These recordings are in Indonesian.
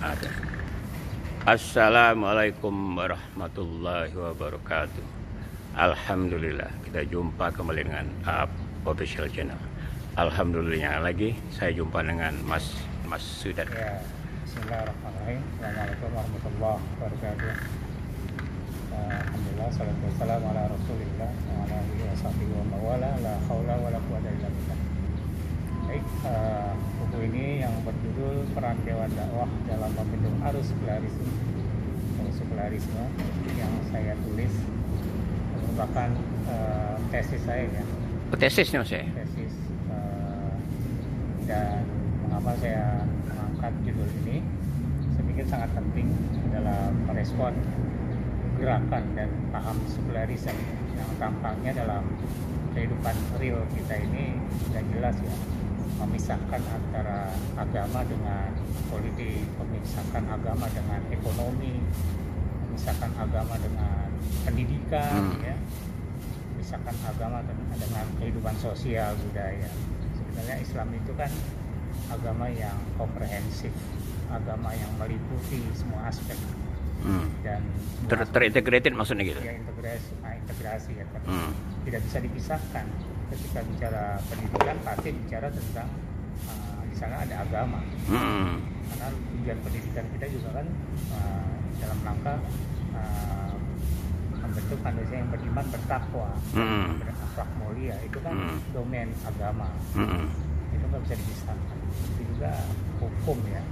Ada. Assalamualaikum warahmatullahi wabarakatuh. Alhamdulillah kita jumpa kembali dengan official channel. Alhamdulillah lagi saya jumpa dengan Mas Sudan. Ya, bismillahirrahmanirrahim. Assalamualaikum warahmatullahi wabarakatuh. Alhamdulillah, salatu wassalamu ala rasulillah wa ala alihi wa sahbihi wa mawala, la haula wa la quwwata illa billah. Baik, buku ini yang berjudul Peran Dewan Dakwah dalam Membendung Arus Sekularisme yang saya tulis merupakan tesis saya ya. Tesisnya saya. Tesis dan mengapa saya mengangkat judul ini? Saya pikir sangat penting dalam merespon gerakan dan paham sekularisme yang tampaknya dalam kehidupan real kita ini sudah jelas ya, memisahkan antara agama dengan politik, memisahkan agama dengan ekonomi, memisahkan agama dengan pendidikan, ya, memisahkan agama dengan kehidupan sosial budaya. Sebenarnya Islam itu kan agama yang komprehensif, agama yang meliputi semua aspek dan terintegrated maksudnya gitu. Ya, integrasi ya kan. Tidak bisa dipisahkan. Ketika bicara pendidikan pasti bicara tentang di sana ada agama. Karena tujuan pendidikan kita juga kan dalam rangka membentuk manusia yang beriman, bertakwa, berakhlak mulia. Itu kan domain agama. Itu nggak bisa dipisahkan. Itu juga hukum ya.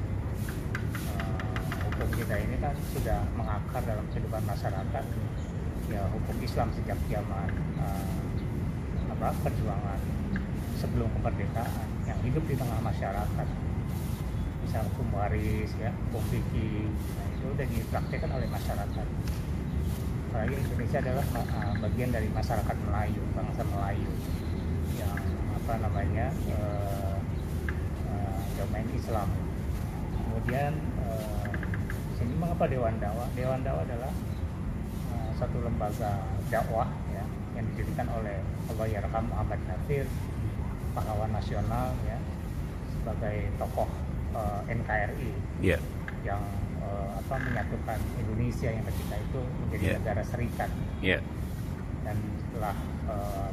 Hukum kita ini kan sudah mengakar dalam kehidupan masyarakat. Ya, hukum Islam sejak zaman perjuangan sebelum kemerdekaan yang hidup di tengah masyarakat. Misal hukum waris ya, hukum fikih, nah itu sudah dipraktekkan oleh masyarakat. Apalagi Indonesia adalah bagian dari masyarakat Melayu, bangsa Melayu yang domain Islam. Kemudian sini mengapa Dewan Dakwah? Dewan Dakwah adalah satu lembaga dakwah ya, yang didirikan oleh Allahyarham Muhammad Natsir, pahlawan nasional ya, sebagai tokoh NKRI yang menyatukan Indonesia yang ketika itu menjadi negara serikat. Dan setelah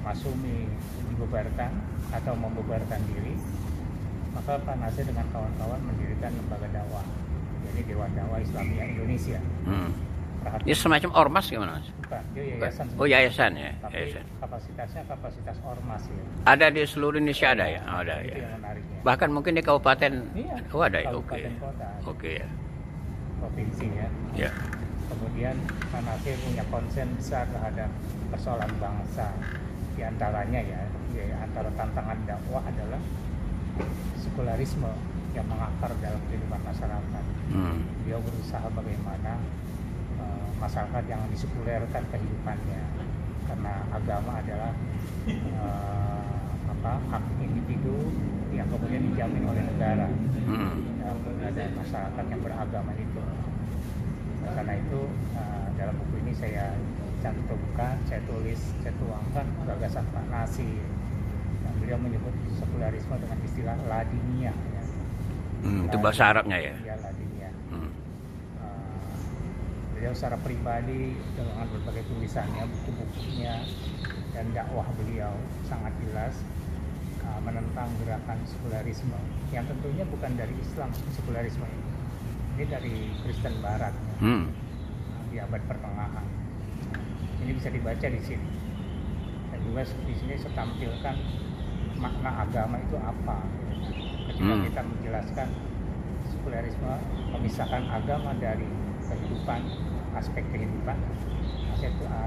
Masyumi dibubarkan atau membubarkan diri, maka Pak Natsir dengan kawan-kawan mendirikan lembaga dakwah, jadi Dewan Dakwah Islamiyah Indonesia. Ini semacam ormas gimana? Bukan, dia yayasan. Oh, yayasan ya. Tapi yayasan. Kapasitasnya kapasitas ormas ya. Ada di seluruh Indonesia ada ya? Oh, ada itu ya. yang menariknya. Bahkan mungkin di kabupaten. Iya, Oh, ada ya. kabupaten kota. Oke ya. Provinsi ya. Ya. Kemudian Pak Natsir punya konsen besar terhadap persoalan bangsa. Di antaranya ya, antara tantangan dakwah adalah sekularisme yang mengakar dalam kehidupan masyarakat. Dia berusaha bagaimana masyarakat yang disekulerkan kehidupannya, karena agama adalah hak individu yang kemudian dijamin oleh negara dan masyarakat yang beragama itu. Karena itu dalam buku ini saya cantumkan, saya tuangkan gagasan Pak Natsir yang beliau menyebut sekularisme dengan istilah ladiniah ya. Itu bahasa Arabnya ya? Ya, ladiniah. Beliau secara pribadi dengan berbagai tulisannya, buku-bukunya, dan dakwah beliau sangat jelas menentang gerakan sekularisme yang tentunya bukan dari Islam. Sekularisme ini dari Kristen Barat di abad pertengahan. Ini bisa dibaca di sini. Dan juga di sini saya tampilkan makna agama itu apa. Ketika kita menjelaskan sekularisme memisahkan agama dari kehidupan, aspek kehidupan,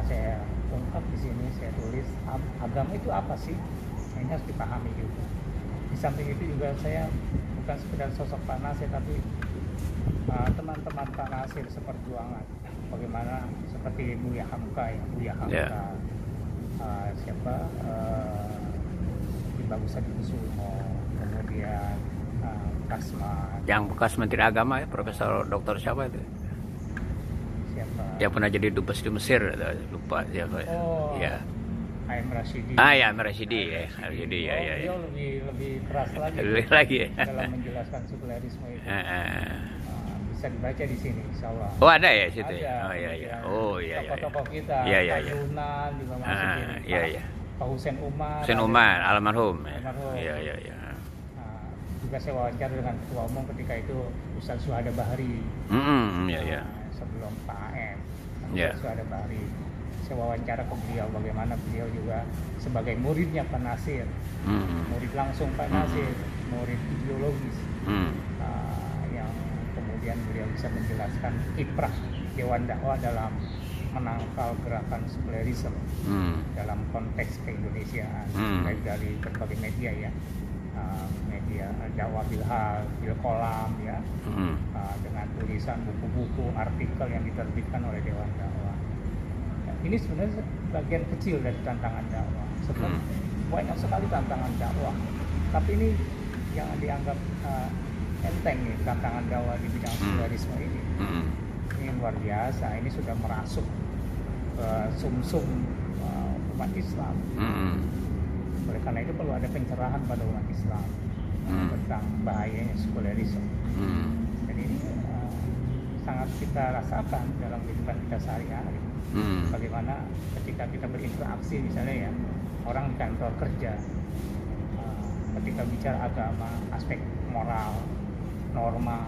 saya ungkap di sini, saya tulis agama itu apa sih? Ini harus dipahami juga. Di samping itu juga saya bukan sekedar sosok Pak Natsir, tapi teman-teman Pak Natsir seperjuangan. Bagaimana seperti Buya Hamka ya, Bagus Adikusumo, kemudian Kasman. Yang bekas Menteri Agama ya, Profesor Dr. siapa itu? Siapa? Yang pernah jadi dubes di Mesir, lupa siapa. Oh, ya. A.M. Rashidi. Ya, Rashidi ya. Rashidi ya. Dia lebih keras lagi. Lebih lagi ya. Dalam menjelaskan sekularisme itu. bisa dibaca di sini, insya Allah. Oh ada ya situ Ada, ya? Oh iya iya. ya. Oh iya iya. Tokoh-tokoh kita, Iya iya Pak iya. Yunan juga masuk ini. Iya iya. Pak Husein Umar. Hussein Umar almarhum ya. Almarhum. Iya iya iya. Nah, juga saya wawancara dengan ketua umum ketika itu Ustaz Suhada Bahri. Iya iya. Sebelum Pak AM. Iya. Ustaz Suhada Bahri. Saya wawancara ke beliau bagaimana beliau juga sebagai muridnya Pak Nasir. Murid langsung Pak Nasir, murid ideologis. Yang kemudian beliau bisa menjelaskan kiprah Dewan Dakwah dalam menangkal gerakan sekulerisme dalam konteks keindonesiaan, baik dari berbagai media ya, media dakwah bilhal, bilkolam ya, dengan tulisan buku-buku, artikel yang diterbitkan oleh Dewan Dakwah. Ya, ini sebenarnya bagian kecil dari tantangan dakwah. Sebenarnya banyak sekali tantangan dakwah, tapi ini yang dianggap enteng nih tantangan dakwah di bidang sekulerisme ini. Ini luar biasa, ini sudah merasuk ke sumsum umat Islam. Oleh karena itu perlu ada pencerahan pada umat Islam tentang bahayanya sekulerisme. Jadi ini sangat kita rasakan dalam kehidupan kita sehari-hari. Bagaimana ketika kita berinteraksi misalnya ya, orang di kantor kerja, ketika bicara agama, aspek moral, norma,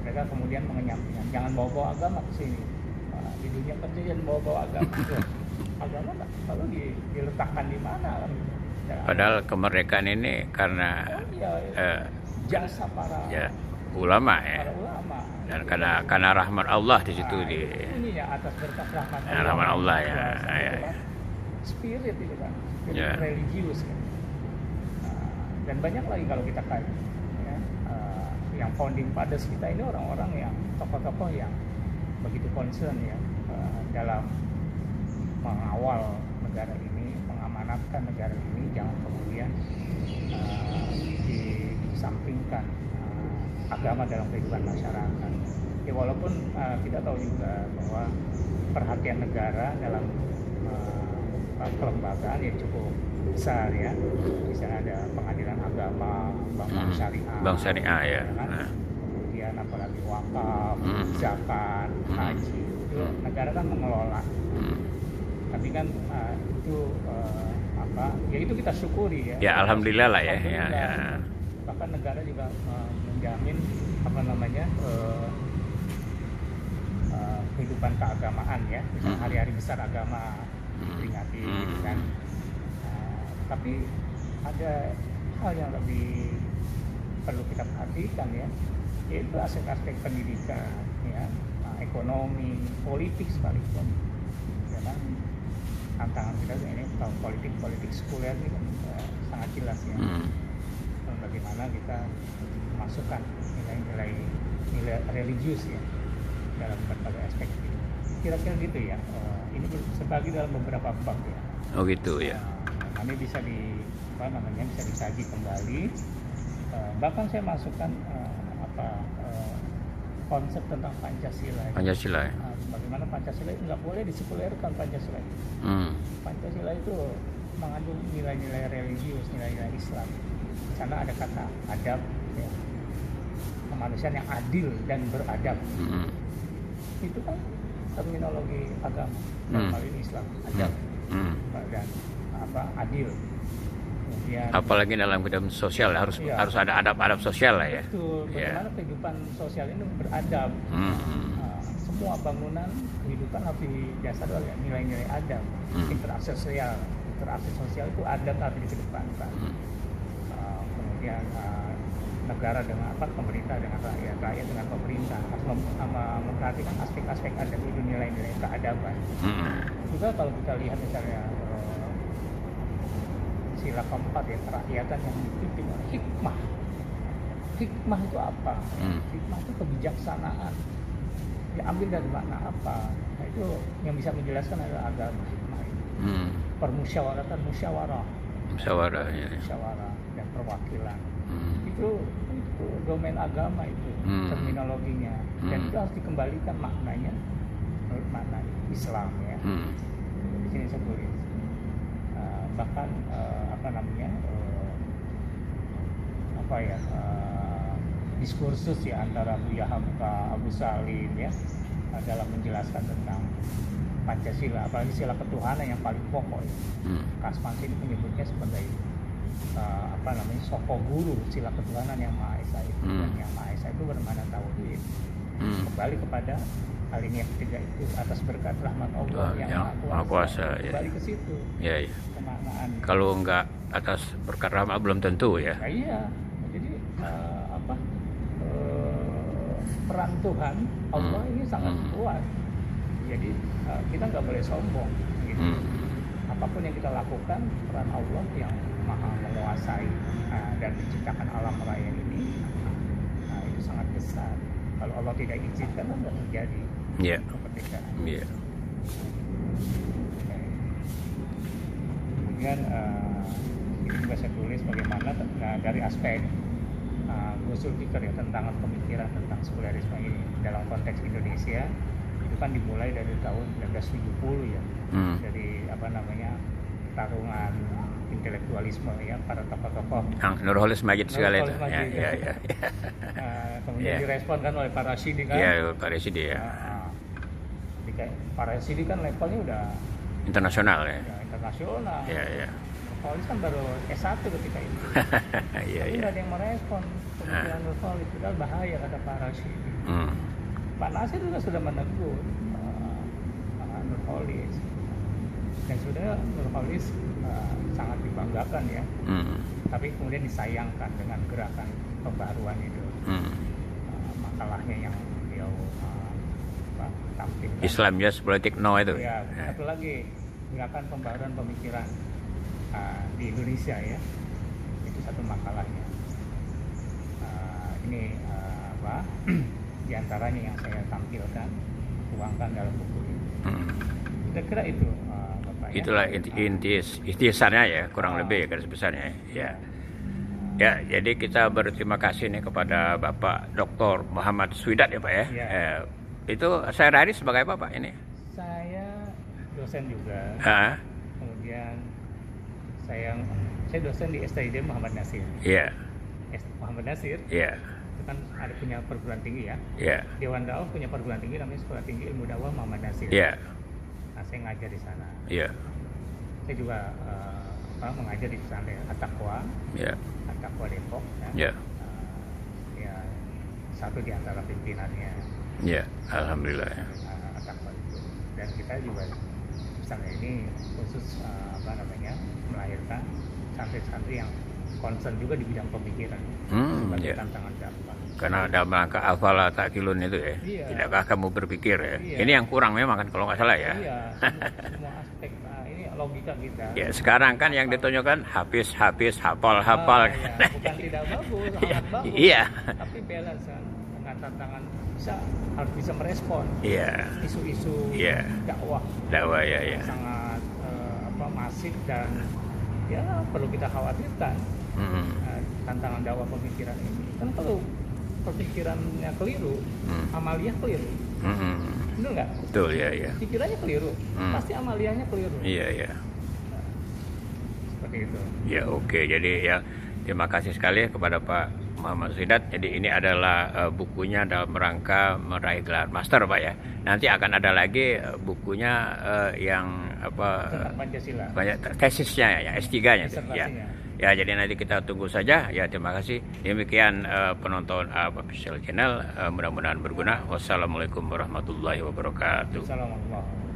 mereka kemudian mengenyampingkan jangan bawa-bawa agama ke sini. Di dunia kerja jangan bawa-bawa agama. Agama lalu diletakkan di mana kan? Ya, Padahal kemerdekaan ini karena jasa para ulama ya. para ulama. Dan karena rahmat Allah di situ Ini ya atas berkat rahmat Ya, rahmat Allah ya. Spirit itu kan, spirit religius kan. Dan banyak lagi kalau kita kaji ya, yang founding fathers kita ini orang-orang yang tokoh-tokoh yang begitu concern ya dalam mengawal negara ini, mengamanatkan negara ini, jangan kemudian disampingkan agama dalam kehidupan masyarakat. Ya walaupun kita tahu juga bahwa perhatian negara dalam kelembagaan yang cukup besar ya, misalnya ada pengadilan agama, bank syariah, bank syariah ya, kan? Kemudian apalagi wakaf, zakat, haji, itu negara kan mengelola. Tapi kan itu ya itu kita syukuri ya. Ya alhamdulillah lah ya. Bahkan negara juga menjamin kehidupan keagamaan ya, misalnya hari-hari besar agama diperingati gitu kan. Tapi ada hal yang lebih perlu kita perhatikan ya, yaitu aspek-aspek pendidikan ya, ekonomi, politik sekalipun ya kan. Tantangan kita ini kalau politik sekuler ini kan sangat jelas ya. Bagaimana kita masukkan nilai religius ya dalam berbagai aspek itu. Kira-kira gitu ya. Ini terbagi dalam beberapa bab ya. Oh gitu ya. Ini bisa bisa dikaji kembali. Bahkan saya masukkan konsep tentang Pancasila. Pancasila ya. Bagaimana Pancasila itu nggak boleh disekulerkan Pancasila itu. Pancasila itu mengandung nilai-nilai religius, nilai-nilai Islam. Di sana ada kata adab, ya. Kemanusiaan yang adil dan beradab. Itu kan terminologi agama, dalam hal ini Islam, adab dan adil. Kemudian, apalagi dalam kehidupan sosial harus ada adab-adab sosial lah ya. Betul. Bagaimana kehidupan sosial ini beradab. Semua bangunan kehidupan harus didasari oleh nilai-nilai adab. Interaksi sosial itu adab harus dikedepankan. Kemudian negara dengan pemerintah dengan rakyat dengan pemerintah harus memperhatikan aspek-aspek adab itu, nilai-nilai keadaban. Juga kalau kita lihat misalnya sila keempat ya, kerakyatan yang dipimpin oleh hikmah. Hikmah itu apa? Hikmah itu kebijaksanaan. Diambil dari makna apa? Nah, itu yang bisa menjelaskan adalah agama hikmah itu. Permusyawaratan, musyawarah dan perwakilan. Itu domain agama itu, terminologinya. Dan itu harus dikembalikan maknanya menurut makna Islam ya. Di sini saya tulis. Bahkan diskursus ya antara Buya Hamka, Abu Salim ya dalam menjelaskan tentang Pancasila, apalagi sila ketuhanan yang paling pokok ya. Kasmansi ini menyebutnya sebagai soko guru sila ketuhanan yang Maha Esa itu. Dan yang Maha Esa itu bermakna tauhid. Kembali kepada alinea ketiga itu, atas berkat rahmat Allah yang Maha Kuasa. Kembali ke situ. Ya. Kemaknaan. Kalau enggak atas berkat rahmat belum tentu ya. Iya. Jadi peran Tuhan Allah ini sangat kuat. Jadi kita nggak boleh sombong. Gitu. Apapun yang kita lakukan, peran Allah yang Maha menguasai dan menciptakan alam raya ini, itu sangat besar. Kalau Allah tidak izinkan, tidak terjadi kemerdekaan. Kemudian ini juga saya tulis bagaimana dari aspek Gus Zulfikar ya, tentang pemikiran tentang sekularisme ini dalam konteks Indonesia itu kan dimulai dari tahun 1970 ya, dari pertarungan intelektualisme ya, para tokoh-tokoh Nurholis Majid segala itu. Kemudian direspon kan oleh Pak Rashidi kan. Iya, Pak Rashidi ya. Pak Rashidi kan levelnya udah internasional ya. Internasional. Iya. Nurholis kan baru S1 ketika itu. Tapi nggak ada yang merespon pemikiran Nurholis, itu bahaya kata Pak Rashidi. Pak Nasir juga sudah menegur Nurholis. Dan sudah Nurholis sangat dibanggakan ya. Tapi kemudian disayangkan dengan gerakan pembaruan itu. Makalahnya yang beliau tampilkan. Islam Just Politik No itu. Ya, satu lagi gerakan pembaruan pemikiran di Indonesia ya. Itu satu makalahnya. Ini di antaranya yang saya tampilkan, tuangkan dalam buku ini. Kira-kira itu Bapak. Itulah intisannya ya, kurang lebih garis besarnya ya. Ya, jadi kita berterima kasih nih kepada Bapak Dr. Muhammad Swidat ya Pak ya. Itu saya hari sebagai apa Pak ini? Saya dosen juga. Kemudian saya dosen di STID Muhammad Nasir. Iya. Muhammad Nasir. Iya. Itu kan ada punya perguruan tinggi ya. Iya. Dewan Dakwah punya perguruan tinggi namanya Sekolah Tinggi Ilmu Dakwah Muhammad Nasir. Iya. Nah, saya ngajar di sana. Iya. Saya juga mengajar di pesantren At-Taqwa. Iya. At-Taqwa Depok. Iya. Ya, satu di antara pimpinannya. Iya, alhamdulillah. At-Taqwa itu. Dan kita juga pesantren ini khusus melahirkan santri-santri yang concern juga di bidang pemikiran. Sebagai tantangan dakwah. Karena dalam rangka afala ta'qilun itu ya. Iya. Tidakkah kamu berpikir ya? Iya. Ini yang kurang memang kan kalau nggak salah ya. Iya, semua aspek ini logika kita. Ya, sekarang kan yang ditunjukkan habis, hafal. Iya. Bukan tidak bagus, sangat bagus. Iya. Tapi balance kan dengan tantangan harus bisa merespon isu-isu dakwah. Dakwah ya. Sangat masif dan ya perlu kita khawatirkan. Tantangan dakwah pemikiran ini. Kan kalau pemikirannya keliru, amaliyah keliru. Benar nggak? Betul ya. Pikirannya keliru, pasti amaliyahnya keliru. Iya. Nah, seperti itu. Ya oke. Jadi ya terima kasih sekali kepada Pak Muhammad Swidat. Jadi ini adalah bukunya dalam rangka meraih gelar master Pak ya. Nanti akan ada lagi bukunya yang tentang Pancasila. Banyak tesisnya ya, S3-nya ya. Ya, jadi nanti kita tunggu saja. Ya, terima kasih. Demikian penonton official channel. Mudah-mudahan berguna. Wassalamualaikum warahmatullahi wabarakatuh. Assalamualaikum.